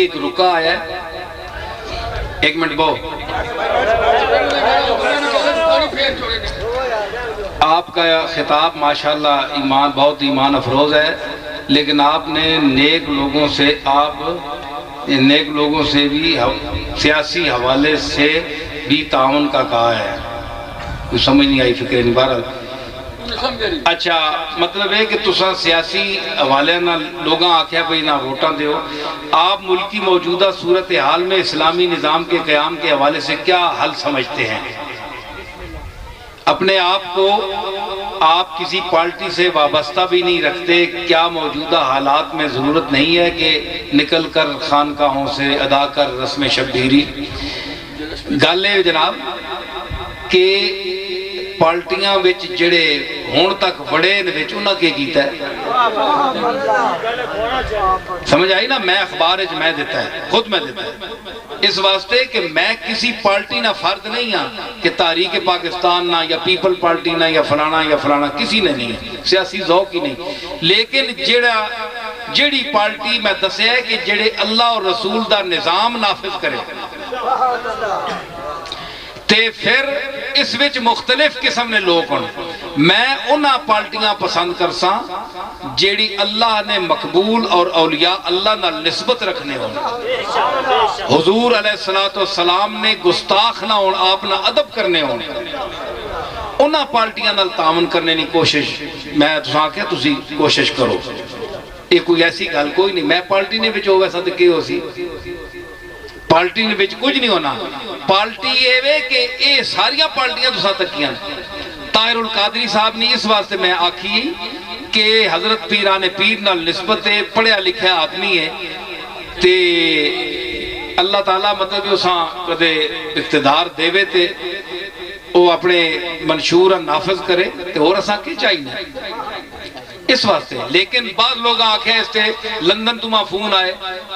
ایک رکا آیا ہے، ایک منٹ بو آپ کا خطاب ماشاءاللہ ایمان بہت ایمان افروز ہے، لیکن آپ نے نیک لوگوں سے بھی سیاسی حوالے سے بھی تعاون کا کہا ہے۔ کچھ سمجھ نہیں آئی فکر نہیں بہرحال۔ اچھا مطلب ہے کہ تساں سیاسی حوالے نہ لوگاں آکھیا بھئی نہ ووٹاں دیو، آپ ملکی موجودہ صورتحال میں اسلامی نظام کے قیام کے حوالے سے کیا حل سمجھتے ہیں؟ اپنے آپ کو آپ کسی پارٹی سے وابستہ بھی نہیں رکھتے، کیا موجودہ حالات میں ضرورت نہیں ہے کہ نکل کر خانقاہوں سے ادا کر رسم شبیری؟ گل ہے جناب کہ پارٹیاں وچ جڑے ہون تک بڑے وچ انہاں کے کیتا ہے، سمجھ آئی نا؟ میں اخبار وچ میں دیتا ہے، خود میں دیتا ہے، اس واسطے کہ میں کسی پارٹی نہ فرد نہیں ہاں کہ تحریک پاکستان نہ یا پیپل پارٹی نہ یا فلانا کسی نے نہیں ہے، سیاسی ذوق ہی نہیں، لیکن جڑی پارٹی میں دسیا ہے کہ جڑے اللہ اور رسول دا نظام نافذ کرے تے پھر اس وچ مختلف قسم نے لوگ ہوں، میں انہاں پارٹیاں پسند کرساں جیڑی اللہ نے مقبول اور اولیاء اللہ نہ نسبت رکھنے ہوں، حضور علیہ السلام نے گستاخ نہ ہوں، آپ نہ ادب کرنے ہوں، انہاں پارٹیاں نہ تعاون کرنے نہیں کوشش میں تساں کیا تسی کوشش کرو۔ یہ کوئی ایسی گل کوئی نہیں، میں پارٹی نے بچ ہو ویسا تو کی ہو سی، پارٹی نے بچ کچھ نہیں ہونا، پارٹی یہ ہے کہ یہ ساریاں پارٹیاں تو ساتھ کیاں۔ طاہر القادری صاحب نے اس واسطے میں آکھی کہ حضرت پیران پیر نال نسبت ہے، پڑھیا لکھیا آدمی ہے تے اللہ تعالیٰ مطلب اساں کدے اقتدار دے وے تے وہ اپنے منشور نافذ کرے تے اور اساں کی چاہیے اس واسطے۔ لیکن بعض لوگ آکھے اس تے لندن تو فون آئے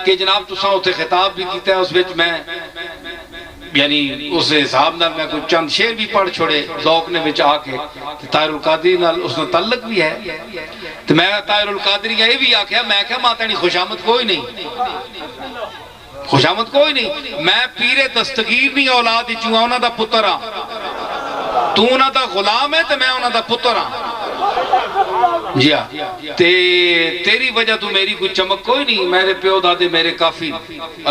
کہ جناب تساں ہوتے خطاب بھی کیتا ہے، اس وچ میں یعنی اس حساب نال میں کوئی چند شعر بھی پڑھ چھوڑے ذوق نے وچ آ کے طاہر القادری نال اس نے تعلق بھی ہے، تو میں طاہر القادری یہ بھی آکھیا میں کہا ماتانی خوشامد کوئی نہیں، خوشامد کوئی نہیں، میں پیر دستگیر نہیں اولاد چوہاں انہاں دا پتر ہاں، تو انہاں دا غلام ہے تو میں انہاں دا پتر ہاں، جی ہاں تیری وجہ تو میری کوئی چمک کوئی نہیں، میرے پیو دادے میرے کافی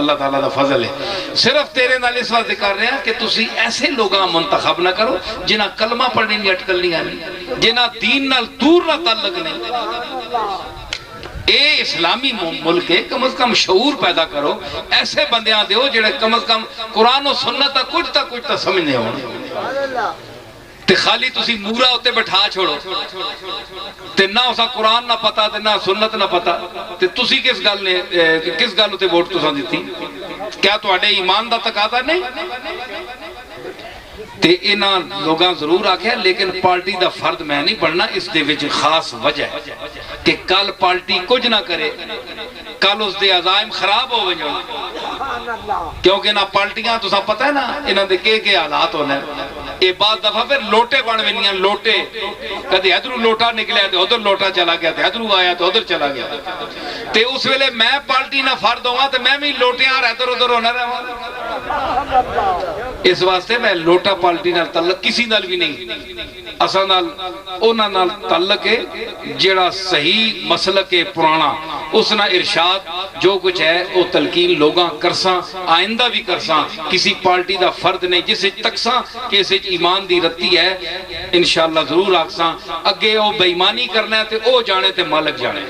اللہ تعالیٰ دا فضل ہے، صرف تیرے نال اس واسطے کر رہے ہیں کہ تسی ایسے لوگاں منتخب نہ کرو جنہاں کلمہ پڑھنے نہیں اٹکل نہیں آنی، جنہاں دین نال دور نہ تعلق نہیں، اے اسلامی ملک ہے، کم از کم شعور پیدا کرو، ایسے بندیاں دیو جڑے کم از کم قرآن و سنت تا کچھ تا سمجھنے ہوں، تے خالی تسی مورا ہوتے بٹھا چھوڑو تے نہ اسا قرآن نہ پتا تے نہ سنت نہ پتا تے تسی کس گل ہوتے ووٹ تساں دیتی؟ کیا تو اڈے ایمان دا تقاضا نہیں؟ تے انہاں لوگاں ضرور آکھیا لیکن پارٹی دا فرد میں نہیں بننا، اس دے وچ خاص وجہ ہے کہ کل پارٹی کچھ نہ کرے، کل اس دے عزائم خراب ہو گئے، کیونکہ انہاں پارٹیاں تو سب پتہ ہے نا انہاں دے کے حالات ہونے، یہ بعض دفعہ پھر لوٹے بن وینیاں، لوٹے کدی ادھروں لوٹا نکلیا تے ادھر لوٹا چلا گیا تے ادھروں آیا تو ادھر چلا گیا، تے اس ویلے میں پارٹی نہ فرد ہوں تے میں بھی لوٹیاں ادھر ادھر ہونا رہا، اس واسطے میں لوٹا پارٹی نال تعلق کسی نال بھی نہیں، اساں نال انہاں نال تعلق ہے جڑا صحیح مسلک ہے پرانا، اس نہ ارشاد جو کچھ ہے وہ تلقین لوگاں کرساں، آئندہ بھی کرساں، کسی پارٹی دا فرد نہیں جس تکساں کہ اس ایمان دی رتی ہے انشاءاللہ ضرور آکساں، اگے او بے ایمانی کرنا ہے تے او جانے تے مالک جانے۔